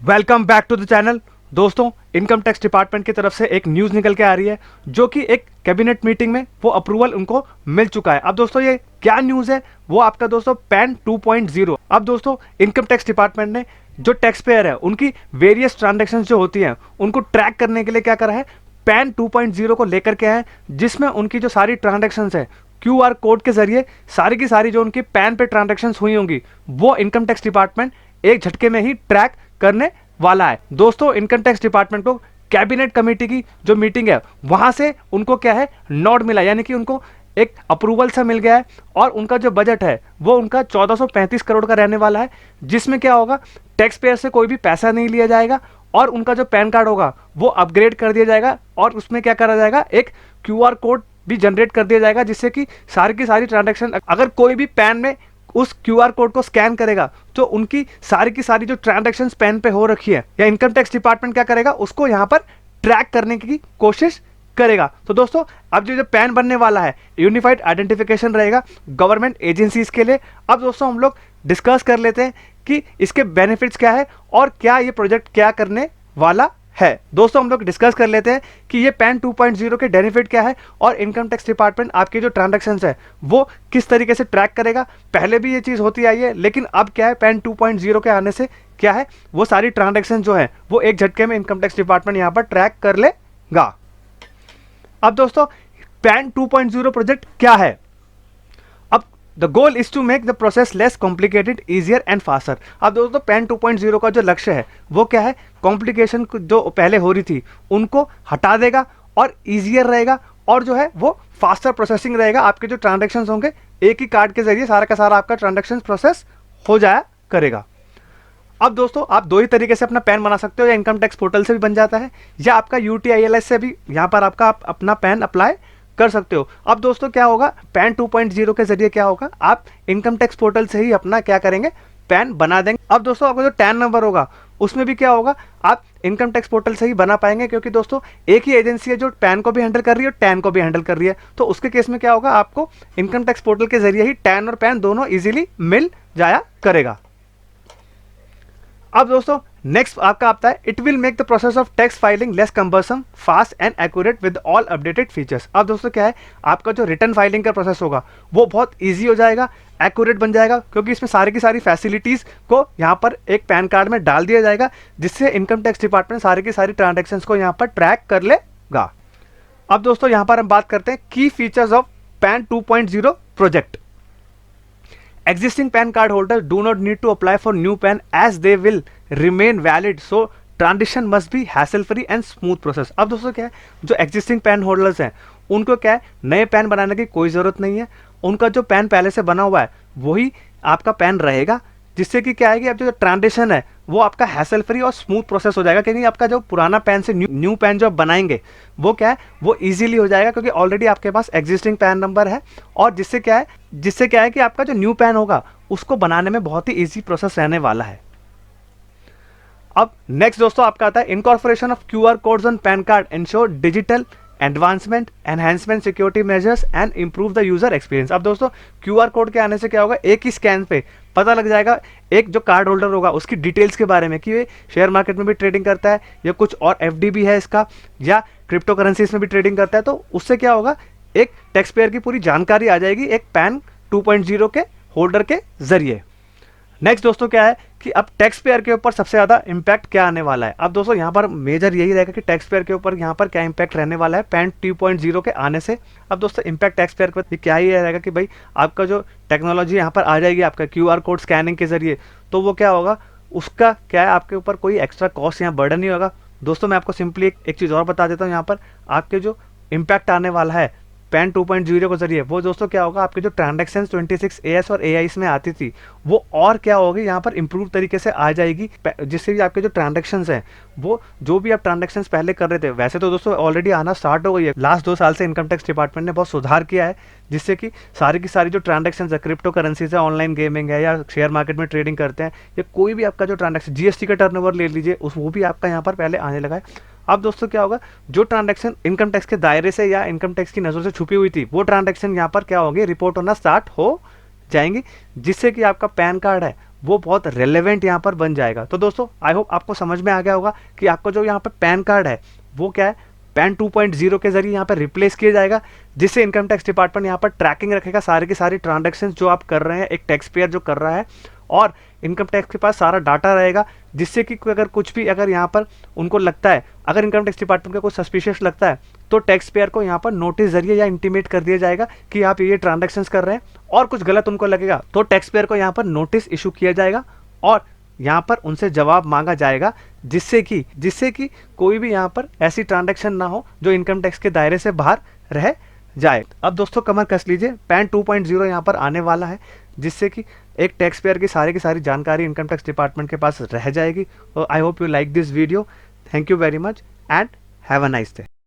Welcome back to the channel. दोस्तों, income tax department की तरफ से एक न्यूज़ निकल के आ रही है जो कि एक कैबिनेट मीटिंग में वो अप्रूवल उनको मिल चुका है। अब दोस्तों ये क्या न्यूज़ है, वो आपका दोस्तों पैन 2.0। अब दोस्तों इनकम टैक्स डिपार्टमेंट ने जो टैक्स पेयर है उनकी वेरियस ट्रांजेक्शन जो होती हैं उनको ट्रैक करने के लिए क्या करा है, पैन 2.0 को लेकर के आए, जिसमें उनकी जो सारी ट्रांजेक्शन है QR कोड के जरिए सारी की सारी जो उनकी पैन पे ट्रांजेक्शन हुई होंगी वो इनकम टैक्स डिपार्टमेंट एक झटके में ही ट्रैक करने वाला है। दोस्तों इनकम टैक्स डिपार्टमेंट को कैबिनेट कमेटी की जो मीटिंग है वहां से उनको क्या है, नोट मिला, यानी कि उनको एक अप्रूवल सा मिल गया है और उनका जो बजट है वो उनका 1435 करोड़ का रहने वाला है, जिसमें क्या होगा, टैक्स पेयर से कोई भी पैसा नहीं लिया जाएगा और उनका जो पैन कार्ड होगा वो अपग्रेड कर दिया जाएगा और उसमें क्या करा जाएगा, एक QR कोड भी जनरेट कर दिया जाएगा, जिससे कि सारी की सारी ट्रांजैक्शन अगर कोई भी पैन में उस QR कोड को स्कैन करेगा तो उनकी सारी की सारी जो ट्रांजैक्शंस पैन पे हो रखी है या इनकम टैक्स डिपार्टमेंट क्या करेगा, उसको यहां पर ट्रैक करने की कोशिश करेगा। तो दोस्तों अब जो पैन बनने वाला है यूनिफाइड आइडेंटिफिकेशन रहेगा गवर्नमेंट एजेंसीज के लिए। अब दोस्तों हम लोग डिस्कस कर लेते हैं कि इसके बेनिफिट्स क्या है और क्या ये प्रोजेक्ट क्या करने वाला है। दोस्तों हम लोग डिस्कस कर लेते हैं कि ये पैन 2.0 के बेनिफिट क्या है और इनकम टैक्स डिपार्टमेंट आपके जो ट्रांजैक्शंस है वो किस तरीके से ट्रैक करेगा। पहले भी ये चीज़ होती आई है, लेकिन अब क्या है, पैन 2.0 के आने से क्या है, वो सारी ट्रांजैक्शन जो है वो एक झटके में इनकम टैक्स डिपार्टमेंट यहाँ पर ट्रैक कर लेगा। अब दोस्तों पैन 2.0 प्रोजेक्ट क्या है। अब the goal is to make the process less complicated, easier and faster. अब दोस्तों पैन 2.0 का जो लक्ष्य है वो क्या है, कॉम्प्लिकेशन जो पहले हो रही थी उनको हटा देगा और इजियर रहेगा और जो है वो फास्टर प्रोसेसिंग रहेगा। आपके जो ट्रांजेक्शन होंगे एक ही कार्ड के जरिए सारा का सारा आपका ट्रांजेक्शन प्रोसेस हो जाया करेगा। अब दोस्तों आप दो ही तरीके से अपना पैन बना सकते हो, या इनकम टैक्स पोर्टल से भी बन जाता है या आपका UTILS से भी यहाँ पर आपका आप अपना पैन अप्लाई कर सकते हो। अब दोस्तों क्या होगा, पैन 2.0 के जरिए क्या होगा, आप इनकम टैक्स पोर्टल से ही अपना क्या करेंगे, पैन बना देंगे। अब दोस्तों आपका जो टैन नंबर होगा उसमें भी क्या होगा, आप इनकम टैक्स पोर्टल से ही बना पाएंगे, क्योंकि दोस्तों एक ही एजेंसी है जो पैन को भी हैंडल कर रही है और टैन को भी हैंडल कर रही है। तो उसके केस में क्या होगा, आपको इनकम टैक्स पोर्टल के जरिए ही टैन और पैन दोनों इजीली मिल जाया करेगा। अब दोस्तों नेक्स्ट आपका आता है, it will make the process of tax filing less कंबरसम, fast and accurate with all updated features. अब दोस्तों क्या है, आपका जो रिटर्न फाइलिंग का प्रोसेस होगा वो बहुत इजी हो जाएगा, एक्यूरेट बन जाएगा, क्योंकि इसमें सारी की सारी फैसिलिटीज को यहाँ पर एक पैन कार्ड में डाल दिया जाएगा, जिससे इनकम टैक्स डिपार्टमेंट सारी की सारी ट्रांजेक्शन्स को यहाँ पर ट्रैक कर लेगा। अब दोस्तों यहाँ पर हम बात करते हैं की features of pan 2.0 project. Existing PAN card holders do not need to apply for new PAN as they will remain valid. So transition must be hassle free and smooth process. अब दोस्तों क्या है, जो existing PAN holders हैं उनको क्या है, नए PAN बनाने की कोई ज़रूरत नहीं है। उनका जो PAN पहले से बना हुआ है वही आपका PAN रहेगा, जिससे कि क्या है कि अब जो ट्रांजिशन है वो आपका हैसल फ्री और स्मूथ प्रोसेस हो जाएगा, क्योंकि आपका जो पुराना पैन से न्यू पैन जो आप बनाएंगे वो क्या है, वो इजीली हो जाएगा, क्योंकि ऑलरेडी आपके पास एग्जिस्टिंग पैन नंबर है। और जिससे क्या है कि आपका जो न्यू पैन होगा उसको बनाने में बहुत ही ईजी प्रोसेस रहने वाला है। अब नेक्स्ट दोस्तों आपका आता है, incorporation of QR codes on pan card ensure digital advancement, enhancement, security measures and improve the user experience. अब दोस्तों QR कोड के आने से क्या होगा, एक ही स्कैन पे पता लग जाएगा एक जो कार्ड होल्डर होगा उसकी डिटेल्स के बारे में, कि ये शेयर मार्केट में भी ट्रेडिंग करता है या कुछ और FD भी है इसका, या क्रिप्टो करेंसीज में भी ट्रेडिंग करता है। तो उससे क्या होगा, एक टैक्स पेयर की पूरी जानकारी आ जाएगी एक पैन 2.0 के होल्डर के जरिए। नेक्स्ट दोस्तों क्या है कि अब टैक्स पेयर के ऊपर सबसे ज़्यादा इम्पैक्ट क्या आने वाला है। अब दोस्तों यहाँ पर मेजर यही रहेगा कि टैक्स पेयर के ऊपर यहाँ पर क्या इम्पैक्ट रहने वाला है पैन 2.0 के आने से। अब दोस्तों इम्पैक्ट टैक्स पेयर के क्या ही रहेगा कि भाई आपका जो टेक्नोलॉजी यहाँ पर आ जाएगी आपका QR कोड स्कैनिंग के जरिए, तो वो क्या होगा, उसका क्या है, आपके ऊपर कोई एक्स्ट्रा कॉस्ट या बर्डन नहीं होगा। दोस्तों मैं आपको सिंपली एक चीज़ और बता देता हूँ, यहाँ पर आपके जो इम्पैक्ट आने वाला है पैन 2.0 के जरिए, वो दोस्तों क्या होगा, आपके जो ट्रांजेक्शन 26AS और AIS में आती थी वो और क्या होगी, यहाँ पर इंप्रूव तरीके से आ जाएगी, जिससे भी आपके जो ट्रांजेक्शन्स हैं वो जो भी आप ट्रांजेक्शन्स पहले कर रहे थे, वैसे तो दोस्तों ऑलरेडी आना स्टार्ट हो गई है। लास्ट 2 साल से इनकम टैक्स डिपार्टमेंट ने बहुत सुधार किया है, जिससे कि सारी की सारी जो ट्रांजेक्शन्स है, क्रिप्टो करेंसीज है, ऑनलाइन गेमिंग है, या शेयर मार्केट में ट्रेडिंग करते हैं, या कोई भी आपका जो ट्रांजेक्शन GST का टर्नओवर ले लीजिए, उस वो भी आपका यहाँ पर पहले आने लगा है। अब दोस्तों क्या होगा, जो ट्रांजैक्शन इनकम टैक्स के दायरे से या इनकम टैक्स की नज़रों से छुपी हुई थी वो ट्रांजैक्शन यहाँ पर क्या होगी, रिपोर्ट होना स्टार्ट हो जाएंगी, जिससे कि आपका पैन कार्ड है वो बहुत रेलेवेंट यहाँ पर बन जाएगा। तो दोस्तों आई होप आपको समझ में आ गया होगा कि आपका जो यहाँ पर पैन कार्ड है वो क्या है, पैन 2.0 के जरिए यहाँ पर रिप्लेस किया जाएगा, जिससे इनकम टैक्स डिपार्टमेंट यहाँ पर ट्रैकिंग रखेगा सारी की सारी ट्रांजैक्शन जो आप कर रहे हैं, एक टैक्स पेयर जो कर रहा है, और इनकम टैक्स के पास सारा डाटा रहेगा, जिससे कि अगर कुछ भी अगर यहाँ पर उनको लगता है, अगर इनकम टैक्स डिपार्टमेंट का कुछ सस्पिशियस लगता है तो टैक्स पेयर को यहाँ पर नोटिस जरिए या इंटीमेट कर दिया जाएगा कि आप ये ट्रांजैक्शंस कर रहे हैं, और कुछ गलत उनको लगेगा तो टैक्स पेयर को यहाँ पर नोटिस इशू किया जाएगा और यहाँ पर उनसे जवाब मांगा जाएगा, जिससे कि कोई भी यहाँ पर ऐसी ट्रांजैक्शन ना हो जो इनकम टैक्स के दायरे से बाहर रह जाए। अब दोस्तों कमर कस लीजिए, पैन 2.0 यहाँ पर आने वाला है, जिससे कि एक टैक्स पेयर की सारी जानकारी इनकम टैक्स डिपार्टमेंट के पास रह जाएगी। I hope you like this video. Thank you very much and have a nice day.